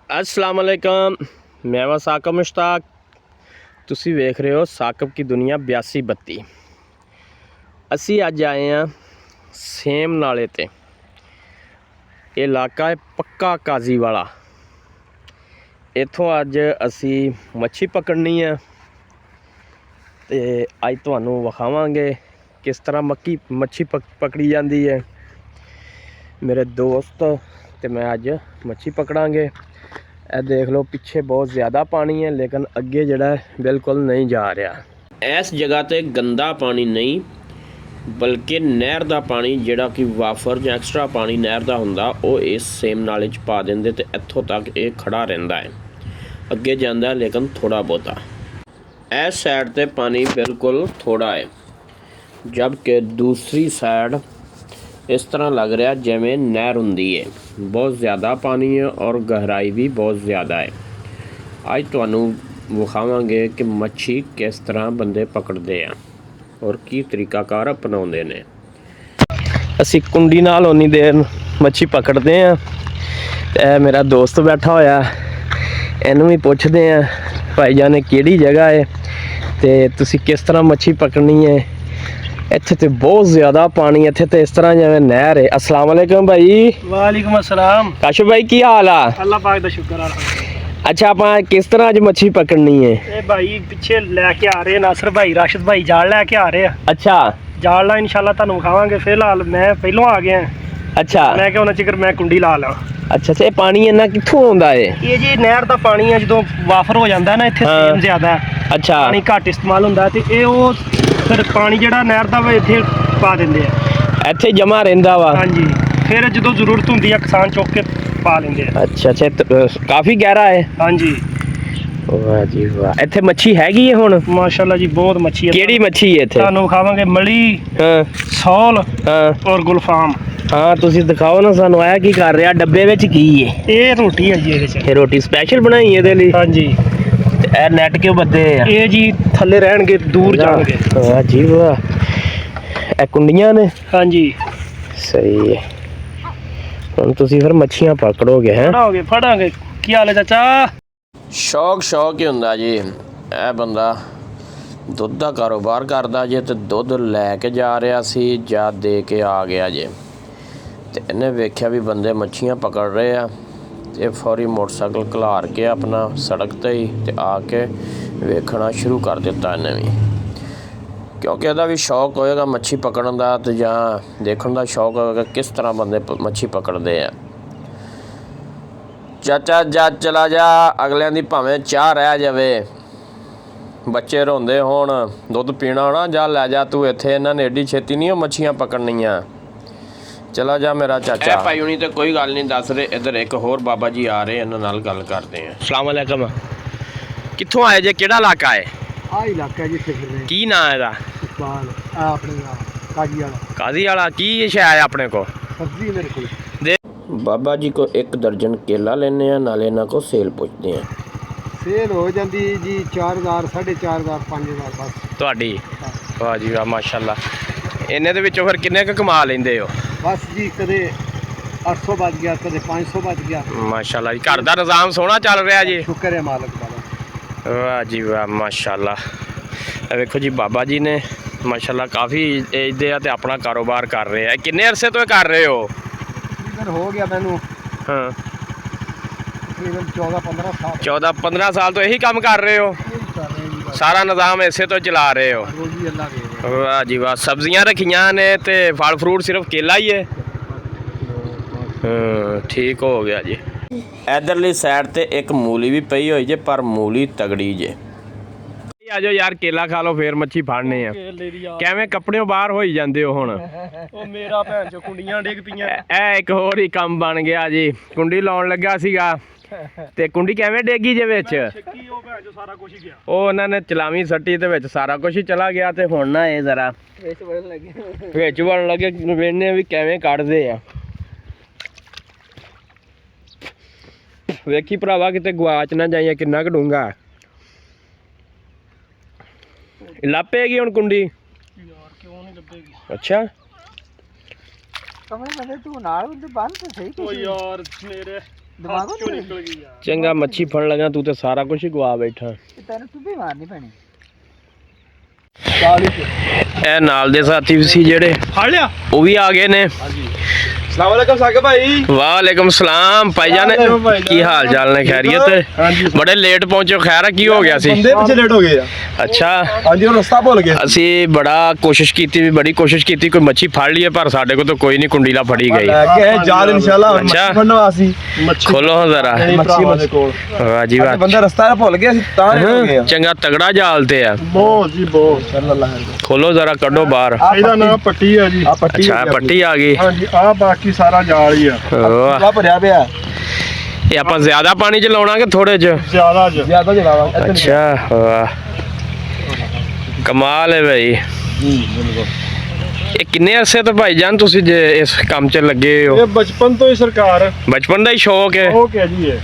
अस्सलाम वालेकुम, मैं वा साकब मुश्ताक। तुसी वेख रहे हो साकब की दुनिया 8232। असी अज आए हैं सेम नाले ते। ये इलाका है पक्का काजी वाला। इत्थों अज असी मच्छी पकड़नी है ते अज तुहानू विखावांगे किस तरह मच्छी पकड़ी जाती है। मेरे दोस्त ते मैं अज मच्छी पकड़ांगे। ਇਹ देख लो पिछे बहुत ज़्यादा पानी है लेकिन अगे जड़ा बिल्कुल नहीं जा रहा। इस जगह ते गंदा पानी नहीं बल्कि नहर का पानी जिहड़ा कि वाफर या एक्सट्रा पानी नहर का हुंदा वो इस सेम नाले च पा देंदे ते इत्थों तक ये खड़ा रहिंदा है। अगे जांदा लेकिन थोड़ा बहुता। इस साइड ते पानी बिल्कुल थोड़ा है जबकि दूसरी साइड इस तरह लग रहा जिमें नहर हुंदी है। बहुत ज़्यादा पानी है और गहराई भी बहुत ज़्यादा है। आज तुहानू विखावांगे कि मच्छी किस तरह बंदे पकड़ते हैं और की तरीकाकार अपनाते हैं। असी कुंडी नाल उन्नी देर मच्छी पकड़ते हैं। ए मेरा दोस्त बैठा होया, इनू भी पुछदे हैं भाई जान किहड़ी जगह है ते तुसी किस तरह मच्छी पकड़नी है। इत्थे ते बहुत ज़्यादा पानी, इत्थे ते इस तरह जिवें नहर है। अस्सलाम वालेकुम भाई। वालेकुम अस्सलाम। काशफ भाई की हाल आ? अल्लाह पाक दा शुक्र है। अच्छा आप किस तरह अज मच्छी पकड़नी है? ये भाई पिछे लैके आ रहे नासर भाई राशिद भाई जाल लैके आ रहे हैं। अच्छा जाल ला इंशाल्लाह तुहानू विखावांगे। फिलहाल मैं पहलों आ गया। अच्छा मैं क्या उन्ना चिकर मैं कुंडी ला ला। अच्छा अच्छा, ये पानी इन्ना कित्थों आउंदा है? ये जी नहर दा पानी है, जो वाफर हो जाता है ना इत्थे हाँ। सेम ज्यादा है, अच्छा पानी घट इस्तेमाल होंदा है ते वो फिर पानी जिहड़ा नहर दा इत्थे पा दिंदे हैं। इत्थे जमा रहिंदा वा? हाँ जी, फिर जो जरूरत होंदी है किसान चुक के पा लेंदे हैं। अच्छा अच्छा, काफ़ी गहरा है? हाँ जी वाह जी वाह। इत्थे मच्छी हैगी है हुण? माशाल्लाह जी बहुत मच्छी है। केड़ी मच्छी है इत्थे? तुहानू विखावांगे मली, हाँ सौल हाँ और गुलफाम। हाँ, तुसी दिखाओ ना सानू आया की कर रहा डब्बे विच की है? ये रोटी है जी ਇਹਦੇ ਚ। ये रोटी स्पैशल बनाई है इहदे लई? हाँ जी, ते ए नेट क्यों बद्दे आ? ये जी थल्ले रहणगे दूर जाणगे। वाह जी वाह। ए कुंडियां ने? हाँ जी सही है। हुण तुसी फिर मच्छियां पकड़ोगे हैं? फड़ाओगे फड़ांगे। की हाल है चाचा? शौक शौक ही हुंदा जी। ਇਹ ਬੰਦਾ ਦੁੱਧ ਦਾ ਕਾਰੋਬਾਰ ਕਰਦਾ ਜੇ ਤੇ ਦੁੱਧ ਲੈ ਕੇ ਜਾ ਰਿਹਾ ਸੀ ਜਾਂ ਦੇ ਕੇ ਆ ਗਿਆ ਜੇ ਤੇ ਇਹਨੇ ਵੇਖਿਆ ਵੀ ਬੰਦੇ ਮੱਛੀਆਂ ਪਕੜ ਰਹੇ ਆ ਤੇ ਫੌਰੀ ਮੋਟਰਸਾਈਕਲ ਖਲਾਰ ਕੇ ਆਪਣਾ ਸੜਕ ਤੇ ਹੀ ਤੇ ਆ ਕੇ ਵੇਖਣਾ ਸ਼ੁਰੂ ਕਰ ਦਿੱਤਾ ਇਹਨੇ ਵੀ, ਕਿਉਂਕਿ ਇਹਦਾ ਵੀ ਸ਼ੌਕ ਹੋਏਗਾ ਮੱਛੀ ਪਕੜਨ ਦਾ ਤੇ ਜਾਂ ਦੇਖਣ ਦਾ ਸ਼ੌਕ ਹੋਏਗਾ ਕਿਸ ਤਰ੍ਹਾਂ ਬੰਦੇ ਮੱਛੀ ਪਕੜਦੇ ਆ। ਚਾਚਾ ਜਾ ਚਲਾ ਜਾ, ਅਗਲਿਆਂ ਦੀ ਭਾਵੇਂ ਚਾਹ ਰਹਿ ਜਾਵੇ, ਬੱਚੇ ਰੋਂਦੇ ਹੋਣ, ਦੁੱਧ ਪੀਣਾ ਹੋਣਾ, ਜਾ ਲੈ ਜਾ ਤੂੰ, ਇੱਥੇ ਇਹਨਾਂ ਨੇ ਏਡੀ ਛੇਤੀ ਨਹੀਂ ਉਹ ਮੱਛੀਆਂ ਪਕੜਨੀਆਂ। ਚਲਾ ਜਾ ਮੇਰਾ ਚਾਚਾ। ਇਹ ਭਾਈ ਹੁਣੀ ਤੇ ਕੋਈ ਗੱਲ ਨਹੀਂ ਦੱਸ ਰਹੇ। ਇੱਧਰ ਇੱਕ ਹੋਰ ਬਾਬਾ ਜੀ ਆ ਰਹੇ, ਇਹਨਾਂ ਨਾਲ ਗੱਲ ਕਰਦੇ ਆ। ਅਸਲਾਮ ਵਾਲੇਕਮ। ਕਿੱਥੋਂ ਆਏ ਜੇ, ਕਿਹੜਾ ਇਲਾਕਾ ਹੈ? ਆ ਇਲਾਕਾ ਜਿੱਥੇ ਫਿਰ ਰਹੇ ਕੀ ਨਾਂ ਇਹਦਾ? ਇਕਬਾਲ ਆ ਆਪਣੇ ਨਾਲ ਕਾਜੀ ਵਾਲਾ। ਕਾਜ਼ੀ ਵਾਲਾ ਕੀ ਸ਼ੈ ਹੈ ਆਪਣੇ ਕੋਲ? ਸਬਜ਼ੀ ਮੇਰੇ ਕੋਲ। ਬਾਬਾ ਜੀ ਕੋ 1 ਦਰਜਨ ਕੇਲਾ ਲੈਣੇ ਆ, ਨਾਲੇ ਇਹਨਾਂ ਕੋ ਸੇਲ ਪੁੱਛਦੇ ਆ। ਸੇਲ ਹੋ ਜਾਂਦੀ ਜੀ 4000 4500 5000 ਬਸ ਤੁਹਾਡੀ। ਵਾਹ ਜੀ ਵਾਹ ਮਾਸ਼ਾਅੱਲਾ। ਇਹਨੇ ਦੇ ਵਿੱਚੋਂ ਫਿਰ ਕਿੰਨੇ ਕੁ ਕਮਾ ਲੈਂਦੇ ਹੋ? ਬਸ ਜੀ ਕਦੇ 800 ਬਚ ਗਿਆ, ਕਦੇ 500 ਬਚ ਗਿਆ। ਮਾਸ਼ਾਅੱਲਾ ਜੀ, ਘਰ ਦਾ ਨਿਜ਼ਾਮ ਸੋਹਣਾ ਚੱਲ ਰਿਹਾ ਜੀ। ਸ਼ੁਕਰ ਹੈ ਮਾਲਕ ਦਾ। ਵਾਹ ਜੀ ਵਾਹ ਮਾਸ਼ਾਅੱਲਾ। ਇਹ ਵੇਖੋ ਜੀ ਬਾਬਾ ਜੀ ਨੇ ਮਾਸ਼ਾਅੱਲਾ ਕਾਫੀ ਏਜ ਦੇ ਆ ਤੇ ਆਪਣਾ ਕਾਰੋਬਾਰ ਕਰ ਰਹੇ ਆ। ਕਿੰਨੇ ਅਰਸੇ ਤੋਂ ਇਹ ਕਰ ਰਹੇ ਹੋ? ਤਕਰੀਬਨ ਹੋ ਗਿਆ ਮੈਨੂੰ ਹਾਂ 14-15 ਸਾਲ। 14-15 ਸਾਲ ਤੋਂ ਇਹੀ ਕੰਮ ਕਰ ਰਹੇ ਹੋ? ਸਾਰਾ ਨਿਜ਼ਾਮ ਇਸੇ ਤੋਂ ਚਲਾ ਰਹੇ ਹੋ? ਰੋਜ਼ੀ ਅੱਲਾ ਦੇ ਰਿਹਾ। ਵਾਹ ਜੀ ਵਾਹ। ਸਬਜ਼ੀਆਂ ਰੱਖੀਆਂ ਨੇ ਤੇ ਫਲ ਫਰੂਟ ਸਿਰਫ ਕੇਲਾ ਹੀ ਹੈ? ਹਾਂ ਠੀਕ ਹੋ ਗਿਆ ਜੀ। ਇਧਰਲੀ ਸਾਈਡ ਤੇ ਇੱਕ ਮੂਲੀ ਵੀ ਪਈ ਹੋਈ ਜੇ, ਪਰ ਮੂਲੀ ਤਗੜੀ ਜੇ। ਆ ਜਾਓ ਯਾਰ ਕੇਲਾ ਖਾ ਲਓ ਫੇਰ ਮੱਛੀ ਫੜਨੇ ਆ। ਕਿਵੇਂ ਕੱਪੜਿਓਂ ਬਾਹਰ ਹੋਈ ਜਾਂਦੇ ਹੋ ਹੁਣ? ਉਹ ਮੇਰਾ ਭੈਣ ਚੋ ਕੁੰਡੀਆਂ ਡਿੱਗ ਪਈਆਂ। ਇਹ ਇੱਕ ਹੋਰ ਹੀ ਕੰਮ ਬਣ ਗਿਆ ਜੀ। ਕੁੰਡੀ ਲਾਉਣ ਲੱਗਾ ਸੀਗਾ ਤੇ ਕੁੰਡੀ ਕਿਵੇਂ ਡੇਗੀ ਜੇ ਵਿੱਚ? ਉਹ ਭੈਣ ਚੋ ਸਾਰਾ ਕੁਝ ਹੀ ਗਿਆ। ਉਹ ਉਹਨਾਂ ਨੇ ਚਲਾਵੀਂ ਸੱਟੀ ਤੇ ਵਿੱਚ ਸਾਰਾ ਕੁਝ ਹੀ ਚਲਾ ਗਿਆ ਤੇ ਹੁਣ ਨਾ ਇਹ ਜ਼ਰਾ ਵਿੱਚ ਵੜਨ ਲੱਗੇ। ਵਿੱਚ ਵੜਨ ਲੱਗੇ। ਵੇਖਨੇ ਵੀ ਕਿਵੇਂ ਕੱਢਦੇ ਆ। ਵੇਖੀ ਭਰਾਵਾ ਕਿਤੇ ਗਵਾਚ ਨਾ ਜਾਈਏ। ਕਿੰਨਾ ਕੁ ਡੂੰਘਾ ਲੱਪੇਗੀ ਹੁਣ ਕੁੰਡੀ? ਯਾਰ ਕਿਉਂ ਨਹੀਂ ਲੱਭੇਗੀ? ਅੱਛਾ ਕਮਲੇ ਬੰਦੇ ਤੂੰ ਨਾਲ ਬੰਦੇ ਬੰਨ ਤੇ ਸਹੀ। ਓ ਯਾਰ ਮੇਰੇ ਦਿਮਾਗ ਚੋਂ ਨਿਕਲ ਗਈ ਯਾਰ। ਚੰਗਾ ਮੱਛੀ ਫੜਨ ਲੱਗਾ ਤੂੰ ਤੇ ਸਾਰਾ ਕੁਝ ਹੀ ਗਵਾ ਬੈਠਾ। ਤੈਨੂੰ ਤੂੰ ਵੀ ਮਾਰਨੀ ਪੈਣੀ। ਇਹ ਨਾਲ ਦੇ ਸਾਥੀ ਸੀ ਜਿਹੜੇ ਫੜ ਲਿਆ। ਉਹ ਵੀ ਆ ਗਏ ਨੇ। ਸਲਾਮ ਅਲੈਕਮ ਸਾਕੇ ਭਾਈ। ਵਾਲੇਕਮ ਸਲਾਮ ਭਾਈਜਾਨ, ਕੀ ਹਾਲ ਚਾਲ ਨੇ? ਖੈਰੀਅਤ? ਬੜੇ ਲੇਟ ਪਹੁੰਚੋ, ਖੈਰ ਆ ਕੀ ਹੋ ਗਿਆ ਸੀ? ਬੰਦੇ ਪਿੱਛੇ ਲੇਟ ਹੋ ਗਏ ਆ। ਅੱਛਾ ਹਾਂਜੀ ਉਹ ਰਸਤਾ ਭੁੱਲ ਗਏ। ਅਸੀਂ ਬੜੀ ਕੋਸ਼ਿਸ਼ ਕੀਤੀ ਕੋਈ ਮੱਛੀ ਫੜ ਲਈਏ, ਪਰ ਸਾਡੇ ਕੋਲ ਤਾਂ ਕੋਈ ਨਹੀਂ, ਕੁੰਡੀਲਾ ਫੜੀ ਗਈ। ਜਾਲ ਇਨਸ਼ਾਅੱਲਾ ਅੱਛਾ। ਫੜਨ ਵਾਸੀ ਖੋਲੋ ਜ਼ਰਾ। ਮੱਛੀ ਦੇ ਕੋਲ ਵਾਹ ਜੀ ਵਾਹ, ਬੰਦਾ ਰਸਤਾ ਭੁੱਲ ਗਿਆ ਸੀ ਤਾਂ ਲੇਟ ਹੋ ਗਏ ਆ। ਚੰਗਾ ਤਗੜਾ ਜਾਲ ਤੇ ਆ। ਬਹੁਤ ਜੀ ਬਹੁਤ। ਅੱਲਾਹ ਖੋਲੋ ਜ਼ਰਾ, ਕੱਢੋ ਬਾਹਰ। ਇਹਦਾ ਨਾਮ ਪੱਟੀ ਆ ਜੀ। ਆ ਪੱਟੀ। ਅੱਛਾ ਪੱਟੀ ਆ ਗਈ। ਹਾਂਜੀ ਆ ਬਾਕੀ ਸਾਰਾ ਜਾਲ ਹੀ ਆ। ਵਾਹ, ਭਰਿਆ ਪਿਆ। ਇਹ ਆਪਾਂ ਜ਼ਿਆਦਾ ਪਾਣੀ ਚ ਲਾਉਣਾ ਕਿ ਥੋੜੇ ਚ? ਜ਼ਿਆਦਾ ਚਲਾਵਾ। ਅੱਛਾ ਵਾਹ, ਕਮਾਲ ਹੈ ਭਾਈ। ਇਹ ਕਿੰਨੇ ਅਰਸੇ ਤੋਂ ਭਾਈਜਾਨ ਤੁਸੀਂ ਜੇ ਇਸ ਕੰਮ 'ਚ ਲੱਗੇ ਹੋ? ਇਹ ਬਚਪਨ ਤੋਂ ਹੀ ਸਰਕਾਰ ਬਚਪਨ ਦਾ ਹੀ ਸ਼ੌਕ ਹੈ? ਹੋ ਗਿਆ ਜੀ ਇਹ।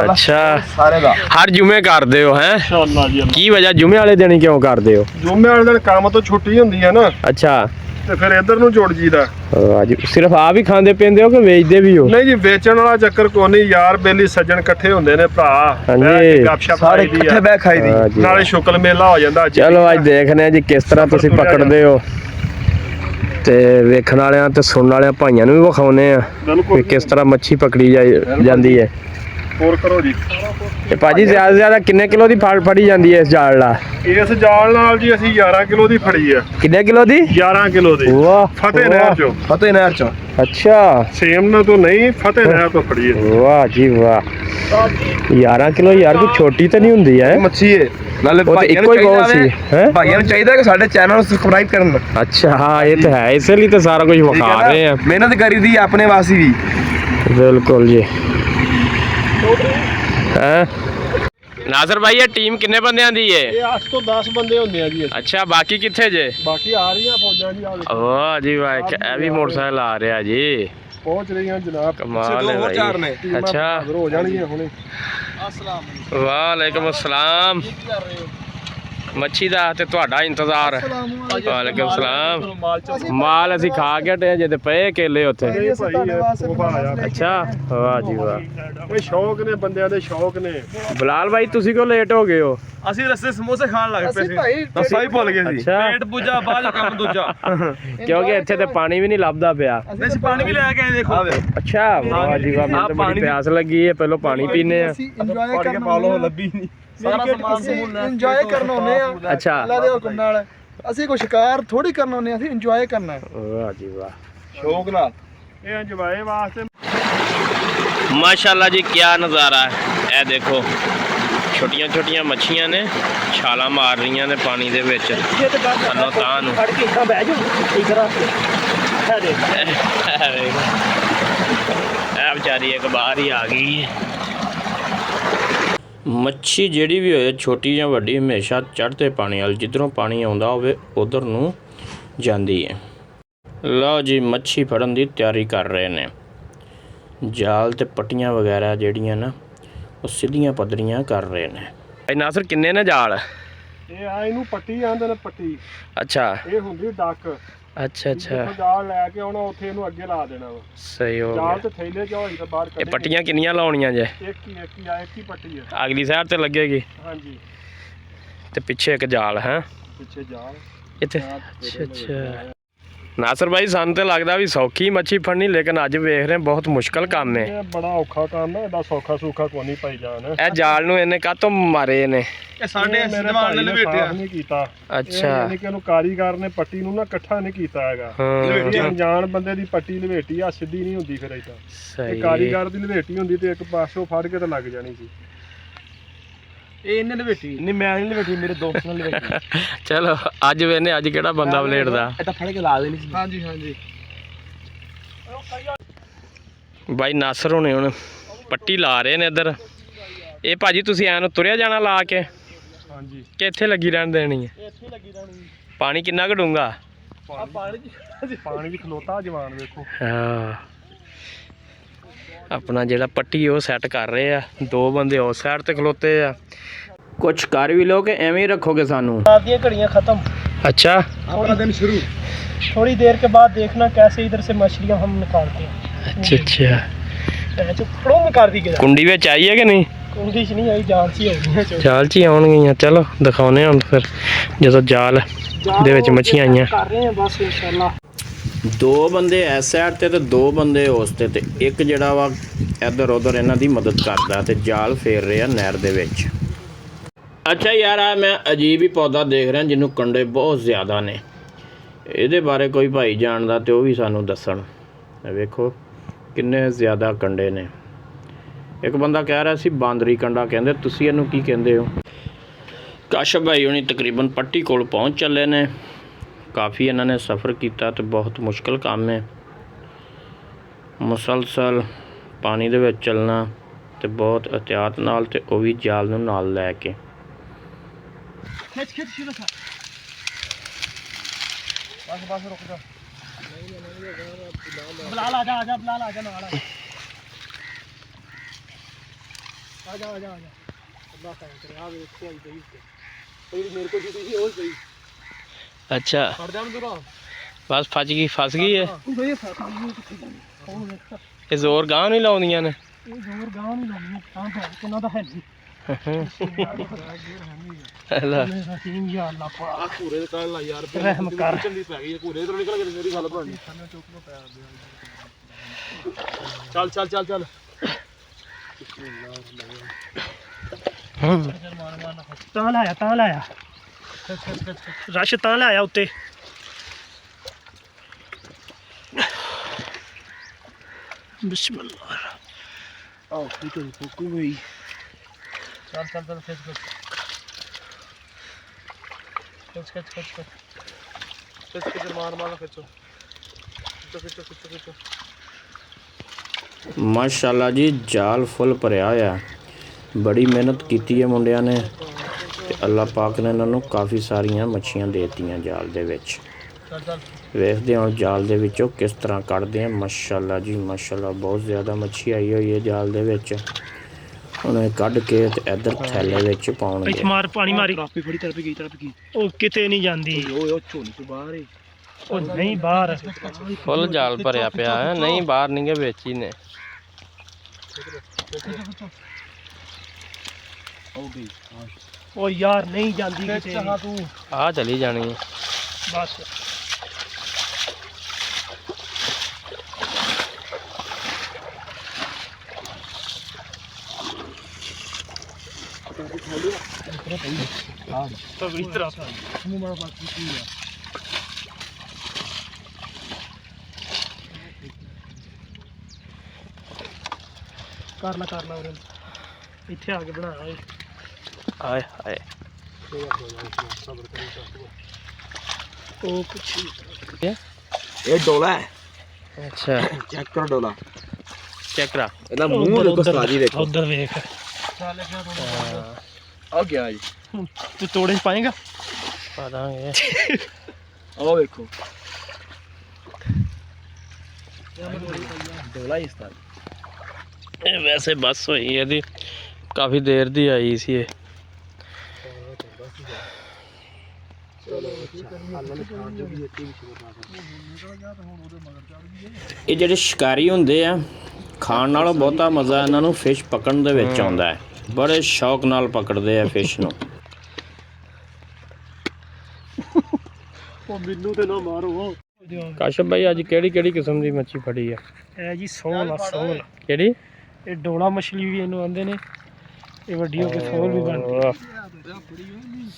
ਅੱਛਾ, ਸਾਰੇ ਦਾ ਹਰ ਜੁਮੇ ਕਰਦੇ ਹੋ ਹੈ? ਇਨਸ਼ਾਅੱਲਾ ਜੀ। ਕੀ ਵਜ੍ਹਾ ਜੁਮੇ ਵਾਲੇ ਦਿਨ ਕਿਉਂ ਕਰਦੇ ਹੋ? ਜੁਮੇ ਵਾਲੇ ਦਿਨ ਕੰਮ ਤੋਂ ਛੁੱਟੀ ਹੁੰਦੀ ਹੈ ਨਾ, ਅੱਛਾ ਤੇ ਫਿਰ ਇੱਧਰ ਨੂੰ ਜੁੜ ਜੀਦਾ। ਵਾਹ ਜੀ, ਸਿਰਫ ਆਪ ਹੀ ਖਾਂਦੇ ਪੀਂਦੇ ਹੋ ਕਿ ਵੇਚਦੇ ਵੀ ਹੋ? ਨਹੀਂ ਜੀ, ਵੇਚਣ ਵਾਲਾ ਚੱਕਰ ਕੋਈ ਨਹੀਂ, ਯਾਰ ਬੇਲੀ ਸੱਜਣ ਇਕੱਠੇ ਹੁੰਦੇ ਨੇ ਭਰਾ, ਹਾਂਜੀ। ਗੱਪਸ਼ਪ ਸਾਰੇ ਇਕੱਠੇ ਬਹਿ ਖਾਈਦੀ, ਨਾਲੇ ਸ਼ੁਕਲ ਮੇਲਾ ਹੋ ਜਾਂਦਾ। ਚਲੋ ਅੱਜ ਦੇਖਦੇ ਹਾਂ ਜੀ ਕਿਸ ਤਰ੍ਹਾਂ ਤੁਸੀਂ ਪਕੜਦੇ ਹੋ, ਤੇ ਵੇਖਣ ਵਾਲਿਆਂ ਤੇ ਸੁਣਨ ਵਾਲਿਆਂ ਭਾਈਆਂ ਨੂੰ ਵੀ ਵਿਖਾਉਨੇ ਆ ਕਿ ਕਿਸ ਤਰ੍ਹਾਂ ਮੱਛੀ ਪਕੜੀ ਜਾਂਦੀ ਹੈ। ਹੋਰ ਕਰੋ ਜੀ। ਤੇ ਭਾਜੀ ਜ਼ਿਆਦਾ ਤੋਂ ਜ਼ਿਆਦਾ ਕਿੰਨੇ ਕਿਲੋ ਦੀ ਫੜੀ ਜਾਂਦੀ ਹੈ ਇਸ ਜਾਲ ਨਾਲ? ਇਸ ਜਾਲ ਨਾਲ ਜੀ ਅਸੀਂ 11 ਕਿਲੋ ਦੀ ਫੜੀ ਆ। ਕਿੰਨੇ ਕਿਲੋ ਦੀ? 11 ਕਿਲੋ ਦੀ। ਵਾਹ, ਫਤਿਹ ਨਹਿਰ ਚੋਂ। ਫਤਿਹ ਨਹਿਰ ਚੋਂ। ਅੱਛਾ, ਸੇਮ ਨਾ ਤੋਂ ਨਹੀਂ, ਫਤਿਹ ਨਹਿਰ ਤੋਂ ਫੜੀ ਹੈ। ਵਾਹ ਜੀ ਵਾਹ, 11 ਕਿਲੋ ਯਾਰ, ਕੋਈ ਛੋਟੀ ਤਾਂ ਨਹੀਂ ਹੁੰਦੀ ਹੈ ਮੱਛੀ ਹੈ। ਨਾਲੇ ਉਹ ਤਾਂ ਇੱਕੋ ਹੀ ਬਹੁਤ ਸੀ ਹੈ। ਭਾਈਆਂ ਨੂੰ ਚਾਹੀਦਾ ਕਿ ਸਾਡੇ ਚੈਨਲ ਨੂੰ ਸਬਸਕ੍ਰਾਈਬ ਕਰਨ। ਅੱਛਾ ਹਾਂ, ਇਹ ਤਾਂ ਹੈ, ਇਸੇ ਲਈ ਤਾਂ ਸਾਰਾ ਕੁਝ ਵਿਖਾ ਰਹੇ ਆ। ਮਿਹਨਤ ਕਰੀਦੀ ਆਪਣੇ ਵਾਸੀ ਵੀ। ਬਿਲਕੁਲ ਜੀ। ਹੈ ਨਾਜ਼ਰ ਭਾਈ, ਇਹ ਟੀਮ ਕਿੰਨੇ ਬੰਦਿਆਂ ਦੀ ਹੈ? ਇਹ 8 ਤੋਂ 10 ਬੰਦੇ ਹੁੰਦੇ ਆ ਜੀ। ਅੱਛਾ, ਬਾਕੀ ਕਿੱਥੇ ਜੇ? ਬਾਕੀ ਆ ਰਹੀਆਂ ਫੌਜਾਂ ਜੀ। ਵਾਹ ਜੀ ਵਾਹ, ਇਹ ਵੀ ਮੋਟਰਸਾਈਕਲ ਆ ਰਿਹਾ ਜੀ। ਪਹੁੰਚ ਰਹੀਆਂ ਜਨਾਬ। ਕਮਾਲ ਹੈ ਭਾਈ। ਅੱਛਾ, ਹੋ ਜਾਣਗੀਆਂ ਹੁਣੇ। ਵਾਲੇਕਮ ਅਸਲਾਮ। ਮੱਛੀ ਦਾ ਤੇ ਤੁਹਾਡਾ ਇੰਤਜ਼ਾਰ। ਵਾਲੇਕਮ ਸਲਾਮ। ਮਾਲ ਅਸੀਂ ਖਾ ਕੇ ਹਟੇ ਜੇ ਤੇ ਪਏ ਕੇਲੇ ਉੱਥੇ। ਅੱਛਾ, ਵਾਹ ਜੀ ਵਾਹ, ਇਹ ਸ਼ੌਕ ਨੇ ਬੰਦਿਆਂ ਦੇ, ਸ਼ੌਕ ਨੇ। ਬਲਾਲ ਭਾਈ ਤੁਸੀਂ ਕਿਉਂ ਲੇਟ ਹੋ ਗਏ ਹੋ? ਅਸੀਂ ਰਸਤੇ ਸਮੋਸੇ ਖਾਣ ਲੱਗ ਪਏ ਸੀ, ਰਸਤਾ ਹੀ ਭੁੱਲ ਗਏ ਸੀ। ਅੱਛਾ, ਪੇਟ ਪੂਜਾ ਬਾਅਦ ਕੰਮ ਦੂਜਾ। ਕਿਉਂਕਿ ਇੱਥੇ ਤੇ ਪਾਣੀ ਵੀ ਨਹੀਂ ਲੱਭਦਾ ਪਿਆ। ਅਸੀਂ ਪਾਣੀ ਵੀ ਲੈ ਕੇ ਆਏ, ਦੇਖੋ। ਅੱਛਾ, ਵਾਹ ਜੀ ਵਾਹ, ਮੈਨੂੰ ਤਾਂ ਬੜੀ ਪਿਆਸ ਲੱਗੀ ਹੈ, ਪਹਿਲਾਂ ਪਾਣੀ ਪੀਨੇ ਆ। ਇੰਜੋਏ ਕਰਨ ਪਾ ਲੋ, ਲੱਭੀ ਨਹੀਂ ਸਾਰਾ ਸਮਾਨ। ਇੰਜੋਏ ਕਰਨ ਆਉਂਦੇ ਆ। ਅੱਛਾ, ਅੱਲਾ ਦੇ ਹੁਕਮ ਨਾਲ। ਅਸੀਂ ਕੋਈ ਸ਼ਿਕਾਰ ਥੋੜੀ ਕਰਨ ਆਉਂਦੇ, ਅਸੀਂ ਇੰਜੋਏ ਕਰਨਾ। ਵਾਹ ਜੀ ਵਾਹ, ਸ਼ੌਕ ਨਾਲ। ਇਹ ਇੰਜੋਏ ਵਾਸਤੇ। ਮਾਸ਼ਾਅੱਲਾ ਜੀ, ਕੀ ਨਜ਼ਾਰਾ ਹੈ। ਇਹ ਦੇਖੋ, ਛੋਟੀਆਂ ਛੋਟੀਆਂ ਮੱਛੀਆਂ ਨੇ, ਛਾਲਾਂ ਮਾਰ ਰਹੀਆਂ ਨੇ ਪਾਣੀ ਦੇ ਵਿੱਚ। ਥੱਲੋਂ ਤਾਂ ਨੂੰ ਇਹ ਵਿਚਾਰੀ ਇੱਕ ਬਾਹਰ ਹੀ ਆ ਗਈ ਹੈ। ਮੱਛੀ ਜਿਹੜੀ ਵੀ ਹੋਏ, ਛੋਟੀ ਜਾਂ ਵੱਡੀ, ਹਮੇਸ਼ਾ ਚੜ੍ਹਦੇ ਪਾਣੀ ਵੱਲ, ਜਿੱਧਰੋਂ ਪਾਣੀ ਆਉਂਦਾ ਹੋਵੇ ਉਧਰ ਨੂੰ ਜਾਂਦੀ ਹੈ। ਲਓ ਜੀ, ਮੱਛੀ ਫੜਨ ਦੀ ਤਿਆਰੀ ਕਰ ਰਹੇ ਨੇ। ਜਾਲ ਤੇ ਪੱਟੀਆਂ ਵਗੈਰਾ ਜਿਹੜੀਆਂ ਨਾ, ਉਹ ਸਿੱਧੀਆਂ ਪੱਧਰੀਆਂ ਕਰ ਰਹੇ ਨੇ। ਭਾਈ ਨਾਸਰ, ਕਿੰਨੇ ਨੇ ਜਾਲ? ਇਹ ਆ, ਇਹਨੂੰ ਪੱਟੀ ਆਂਦੇ ਨੇ, ਪੱਟੀ। ਅੱਛਾ ਇਹ ਹੁੰਦੀ ਡੱਕ। ਅੱਛਾ ਅੱਛਾ, ਜਾਲ ਲੈ ਕੇ ਆਉਣਾ, ਉੱਥੇ ਇਹਨੂੰ ਅੱਗੇ ਲਾ ਦੇਣਾ ਵਾ। ਸਹੀ ਹੋ ਜਾਲ ਗਿਆ। ਤੇ ਥੈਲੇ ਚ ਹੋਈ ਤਾਂ ਬਾਹਰ ਇਹ ਕੱਢੇ। ਪੱਟੀਆਂ ਕਿੰਨੀਆਂ ਲਾਉਣੀਆਂ ਜੇ? ਇੱਕ ਹੀ ਪੱਟੀ ਹੈ। ਅਗਲੀ ਸਾਈਡ ਤੇ ਲੱਗੇਗੀ ਹਾਂਜੀ, ਤੇ ਪਿੱਛੇ ਇੱਕ ਜਾਲ ਹੈ ਪਿੱਛੇ ਜਾਲ ਇੱਥੇ। ਅੱਛਾ ਅੱਛਾ ਨਾਸਰ ਭਾਈ, ਸਾਨੂੰ ਤੇ ਲੱਗਦਾ ਵੀ ਸੌਖੀ ਮੱਛੀ ਫੜਨੀ, ਲੇਕਿਨ ਅੱਜ ਵੇਖ ਰਹੇ ਬਹੁਤ ਮੁਸ਼ਕਲ ਕੰਮ ਹੈ। ਇਹ ਬੜਾ ਔਖਾ ਕੰਮ ਹੈ, ਇਹਦਾ ਸੌਖਾ ਸੂਖਾ ਕੋਈ ਨਹੀਂ ਭਾਈ ਜਾਨ। ਇਹ ਜਾਲ ਨੂੰ ਇਹਨੇ ਕਾਹਤੋਂ ਮਾਰੇ ਨੇ? ਇਹ ਸਾਡੇ ਦਿਮਾਗ ਨੇ ਲਪੇਟਿਆ ਨਹੀਂ ਕੀਤਾ। ਅੱਛਾ, ਯਾਨੀ ਕਿ ਇਹਨੂੰ ਕਾਰੀਗਰ ਨੇ ਪੱਟੀ ਨੂੰ ਨਾ ਇਕੱਠਾ ਨਹੀਂ ਕੀਤਾ ਹੈਗਾ। ਹਾਂ ਇਹ ਅਣਜਾਣ ਬੰਦੇ ਦੀ ਪੱਟੀ ਲਪੇਟੀ ਆ, ਸਿੱਧੀ ਨਹੀਂ ਹੁੰਦੀ ਫਿਰ ਏਦਾਂ। ਸਹੀ। ਕਾਰੀਗਰ ਦੀ ਲਪੇਟੀ ਹੁੰਦੀ ਤੇ ਇੱਕ ਪਾਸੋਂ ਫੜ ਕੇ ਤੇ ਲੱਗ ਜਾਣੀ ਸੀ। ਇਹ ਇਹਨੇ ਲਪੇਟੀ ਨਹੀਂ, ਮੈਂ ਨਹੀਂ ਲਪੇਟੀ, ਮੇਰੇ ਦੋਸਤ ਨੇ ਲਪੇਟੀ। ਚਲੋ ਅੱਜ ਵੇਨੇ ਅੱਜ ਕਿਹੜਾ ਬੰਦਾ ਵਲੇਟਦਾ। ਇਹ ਤਾਂ ਫੜ ਕੇ ਲਾ ਦੇਣੀ ਸੀ। ਹਾਂਜੀ ਹਾਂਜੀ। ਬਾਈ ਨਾਸਰ ਹੋਣੇ ਹੁਣ ਪੱਟੀ ਲਾ ਰਹੇ ਨੇ ਇੱਧਰ। ਇਹ ਭਾਜੀ ਤੁਸੀਂ ਐਂ ਨੂੰ ਤੁਰਿਆ ਜਾਣਾ ਲਾ ਕੇ? ਹਾਂਜੀ। ਕਿ ਇੱਥੇ ਲੱਗੀ ਰਹਿਣ ਦੇਣੀ ਹੈ? ਇੱਥੇ ਲੱਗੀ ਰਹਿਣੀ। ਪਾਣੀ ਕਿੰਨਾ ਕੁ ਡੂੰਘਾ? ਪਾਣੀ ਵੀ ਖਲੋਤਾ, ਜਵਾਨ ਵੇਖੋ। ਹਾਂ, ਆਪਣਾ ਜਿਹੜਾ ਪੱਟੀ ਉਹ ਸੈੱਟ ਕਰ ਰਹੇ ਆ, ਦੋ ਬੰਦੇ ਉਸ ਸਾਈਡ ਤੇ ਖਲੋਤੇ ਆ। ਕੁਛ ਕਰ ਵੀ ਲੋ ਕਿ ਐਵੇਂ ਹੀ ਰੱਖੋਗੇ ਸਾਨੂੰ? रात की घड़ियाँ खत्म। अच्छा, अपना दिन शुरू। थोड़ी देर के बाद देखना कैसे इधर से मछलियाँ हम निकालते हैं। अच्छा अच्छा, ਫੜੋਂ ਕਰ ਦੀ ਕੁੰਡੀ ਵਿੱਚ ਆਈ ਹੈ ਕਿ ਨਹੀਂ? ਕੁੰਡੀ ਚ ਨਹੀਂ ਆਈ, ਜਾਲ ਚ ਹੀ ਆਉਣੀ ਜਾਲ 'ਚ ਹੀ ਆਉਣਗੀਆਂ। ਚਲੋ ਦਿਖਾਉਂਦੇ ਹਾਂ ਹੁਣ ਫਿਰ ਜਦੋਂ ਜਾਲ ਦੇ ਵਿੱਚ ਮੱਛੀਆਂ ਆਈਆਂ। ਕਰ ਰਹੇ ਆ ਬਸ ਇਨਸ਼ਾਅੱਲਾ। 2 ਬੰਦੇ ਇਸ ਸਾਈਡ ਤੇ 2 ਬੰਦੇ ਉਸ ਤੇ ਇੱਕ ਜਿਹੜਾ ਵਾ ਇੱਧਰ ਉੱਧਰ ਇਹਨਾਂ ਦੀ ਮਦਦ ਕਰਦਾ ਤੇ ਜਾਲ ਫੇਰ ਰਿਹਾ ਨਹਿਰ ਦੇ ਵਿੱਚ। ਅੱਛਾ ਯਾਰ, ਆ ਮੈਂ ਅਜੀਬ ਹੀ ਪੌਦਾ ਦੇਖ ਰਿਹਾ ਜਿਹਨੂੰ ਕੰਡੇ ਬਹੁਤ ਜ਼ਿਆਦਾ ਨੇ। ਇਹਦੇ ਬਾਰੇ ਕੋਈ ਭਾਈ ਜਾਣਦਾ ਤੇ ਉਹ ਵੀ ਸਾਨੂੰ ਦੱਸਣ। ਵੇਖੋ ਕਿੰਨੇ ਜ਼ਿਆਦਾ ਕੰਡੇ ਨੇ। ਇੱਕ ਬੰਦਾ ਕਹਿ ਰਿਹਾ ਸੀ ਬਾਂਦਰੀ ਕੰਡਾ ਕਹਿੰਦੇ, ਤੁਸੀਂ ਇਹਨੂੰ ਕੀ ਕਹਿੰਦੇ ਹੋ? ਕਾਸ਼ਫ ਭਾਈ ਹੁਣੀ ਤਕਰੀਬਨ ਪੱਟੀ ਕੋਲ ਪਹੁੰਚ ਚੱਲੇ ਨੇ। ਕਾਫੀ ਇਹਨਾਂ ਨੇ ਸਫ਼ਰ ਕੀਤਾ ਤੇ ਬਹੁਤ ਮੁਸ਼ਕਿਲ ਕੰਮ ਹੈ। ਮੁਸਲਸਲ ਪਾਣੀ ਦੇ ਵਿੱਚ ਚੱਲਣਾ ਤੇ ਬਹੁਤ ਅਹਿਤਿਆਤ ਨਾਲ, ਤੇ ਉਹ ਵੀ ਜਾਲ ਨੂੰ ਨਾਲ ਲੈ ਕੇ। ਖਿੱਚ ਸ਼ੁਰੂ ਕਰ। ਬਸ ਰੁਕ ਜਾ। ਬਲਾਲ ਆ ਜਾ ਬਲਾਲ ਆ ਜਾ ਨਾਲ ਆ ਜਾ ਅੱਲਾ ਖੈਰ ਕਰੇ। ਆ ਵੇਖ ਕੋਈ ਗਈ ਤੇ ਮੇਰੇ ਕੋਲ ਛੁੱਟੀ ਸੀ ਉਹ ਸਹੀ। ਅੱਛਾ ਫੜ ਜਾ ਮੈਨੂੰ ਬਸ ਫਸ ਗਈ ਹੈ। ਇਹ ਜ਼ੋਰ ਗਾਂ ਨਹੀਂ ਲਾਉਂਦੀਆਂ ਨੇ। ਇਹ ਜ਼ੋਰ ਗਾਂ ਨਹੀਂ ਲਾਉਂਦੀਆਂ ਤਾਂ ਕਿੰਨਾ ਦਾ ਹੈ ਨਹੀਂ। ਅੱਲਾ ਰਹੀਮ ਯਾ ਅੱਲਾ ਪਾ ਘੂਰੇ ਦੇ ਕੱਲ ਲਾ ਯਾਰ ਰਹਿਮ ਕਰ। ਚੰਗੀ ਪੈ ਗਈ ਘੂਰੇ ਤੋਂ ਨਿਕਲ ਕੇ ਮੇਰੀ ਗੱਲ ਬਣਾਣੀ। ਚੱਲ ਤਾਂ ਲਾਇਆ ਰਸ਼ ਤਾਂ ਲਾਇਆ ਉੱਤੇ। ਬਿਸਮਿਲ੍ਲਾਹ। ਆਹ ਠੀਕ ਹੈ ਫੋਕੂ ਗਈ। ਚੱਲ ਖਿੱਚ ਮਾਰ ਖਿੱਚੋ। ਮਾਸ਼ਾਅੱਲਾ ਜੀ, ਜਾਲ ਫੁੱਲ ਭਰਿਆ ਹੋਇਆ। ਬੜੀ ਮਿਹਨਤ ਕੀਤੀ ਹੈ ਮੁੰਡਿਆਂ ਨੇ ਤੇ ਅੱਲਾਹ ਪਾਕ ਨੇ ਇਹਨਾਂ ਨੂੰ ਕਾਫੀ ਸਾਰੀਆਂ ਮੱਛੀਆਂ ਦੇ ਦਿੱਤੀਆਂ ਜਾਲ ਦੇ ਵਿੱਚ। ਵੇਖਦੇ ਹਾਂ ਜਾਲ ਦੇ ਵਿੱਚੋਂ ਕਿਸ ਤਰ੍ਹਾਂ ਕੱਢਦੇ ਆ। ਮਾਸ਼ਾਅੱਲਾ ਜੀ ਮਾਸ਼ਾਅੱਲਾ, ਬਹੁਤ ਜ਼ਿਆਦਾ ਮੱਛੀ ਆਈ ਹੋਈ ਹੈ ਜਾਲ ਦੇ ਵਿੱਚ। ਹੁਣ ਇਹ ਕੱਢ ਕੇ ਤੇ ਇੱਧਰ ਥੈਲੇ ਵਿੱਚ ਪਾਉਣਗੇ। ਇੱਥੇ ਮਾਰ ਪਾਣੀ ਮਾਰੀ। ਕਾਫੀ ਫੜੀ ਤਰਫ ਗਈ। ਉਹ ਕਿਤੇ ਨਹੀਂ ਜਾਂਦੀ। ਉਹ ਝੋਲੀ ਤੋਂ ਬਾਹਰ ਹੈ। ਉਹ ਨਹੀਂ ਬਾਹਰ ਫੁੱਲ ਜਾਲ ਭਰਿਆ ਪਿਆ ਹੈ। ਨਹੀਂ ਬਾਹਰ ਨਹੀਂ ਗੇ, ਵਿੱਚ ਹੀ ਨੇ। ਉਹ ਯਾਰ ਨਹੀਂ ਜਾਂਦੀ ਕਿਤੇ। ਤੂੰ ਆ ਚਲੀ ਜਾਣੀ ਹੈ ਬਸ। ਕਰ ਲਾ ਇੱਥੇ ਆ ਕੇ ਬਣਾ। ਹਾਏ ਹਾਏ, ਉਹ ਕੁਛ ਇਹ ਡੋਲਾ ਹੈ। ਅੱਛਾ ਚੈੱਕ ਕਰੋ ਡੋਲਾ। ਚੈੱਕ ਕਰਾ ਇਹਦਾ ਮੂੰਹ ਦੇਖੋ, ਸਲਾਜੀ ਦੇਖੋ। ਉਧਰ ਵੇਖ ਆ ਗਿਆ ਜੀ। ਤੂੰ ਤੋੜੇ ਚ ਪਾਏਗਾ? ਪਾ ਦਾਂਗੇ। ਉਹ ਵੇਖੋ ਡੋਲਾ ਇਸ ਤਰ੍ਹਾਂ। ਇਹ ਵੈਸੇ ਬੱਸ ਹੋਈ ਇਹਦੀ, ਕਾਫੀ ਦੇਰ ਦੀ ਆਈ ਸੀ ਇਹ। ਇਹ ਜਿਹੜੇ ਸ਼ਿਕਾਰੀ ਹੁੰਦੇ ਆ, ਖਾਣ ਨਾਲੋਂ ਬਹੁਤਾ ਮਜ਼ਾ ਇਹਨਾਂ ਨੂੰ ਫਿਸ਼ ਪਕੜਨ ਦੇ ਵਿੱਚ ਆਉਂਦਾ ਹੈ। ਬੜੇ ਸ਼ੌਕ ਨਾਲ ਪਕੜਦੇ ਆ ਫਿਸ਼ ਨੂੰ। ਉਹ ਮੈਨੂੰ ਤੇ ਨਾ ਮਾਰੋ। ਕਾਸ਼ਫ ਭਾਈ ਅੱਜ ਕਿਹੜੀ ਕਿਸਮ ਦੀ ਮੱਛੀ ਫੜੀ ਆ? ਇਹ ਜੀ ਸੋਲ। ਕਿਹੜੀ? ਇਹ ਡੋਲਾ ਮਛਲੀ ਵੀ ਇਹਨੂੰ ਆਂਦੇ ਨੇ। ਇਹ ਵੱਡੀ ਹੋ ਕੇ ਸੋਲ ਵੀ ਬਣਦੀ ਹੈ।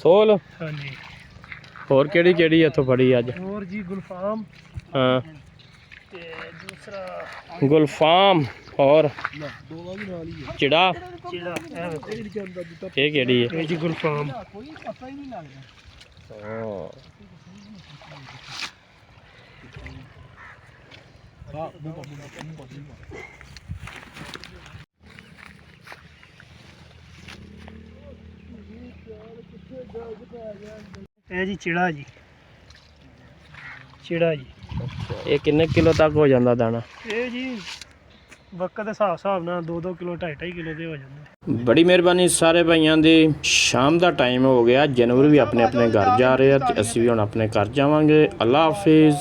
ਸੋਲ? ਹਾਂਜੀ। ਹੋਰ ਕਿਹੜੀ ਇੱਥੋਂ ਫੜੀ ਅੱਜ? ਹੋਰ ਜੀ ਗੁਲਫਾਮ। ਹਾਂ ਤੇ ਦੂਸਰਾ ਗੁਲਫਾਮ। ਹੋਰ ਡੋਲਾ ਵੀ ਨਾਲ ਹੀ ਹੈ। ਚਿੜਾ ਇਹ ਕਿਹੜੀ ਹੈ? ਇਹ ਜੀ ਗੁਲਫਾਮ। ਕੋਈ ਪਤਾ ਹੀ ਨਹੀਂ ਲੱਗਦਾ। ਹਾਂ ਇਹ ਜੀ ਚਿੜਾ ਜੀ। ਇਹ ਕਿੰਨੇ ਕਿਲੋ ਤੱਕ ਹੋ ਜਾਂਦਾ ਦਾਣਾ? ਇਹ ਜੀ ਵਕਤ ਦੇ ਹਿਸਾਬ ਨਾਲ 2 ਕਿਲੋ 2.5 ਕਿਲੋ ਦੇ ਹੋ ਜਾਂਦੇ। ਬੜੀ ਮਿਹਰਬਾਨੀ ਸਾਰੇ ਭਾਈਆਂ ਦੀ। ਸ਼ਾਮ ਦਾ ਟਾਈਮ ਹੋ ਗਿਆ। ਜਾਨਵਰ ਵੀ ਆਪਣੇ ਘਰ ਜਾ ਰਹੇ ਆ ਤੇ ਅਸੀਂ ਵੀ ਹੁਣ ਆਪਣੇ ਘਰ ਜਾਵਾਂਗੇ। ਅੱਲਾ ਹਾਫਿਜ਼।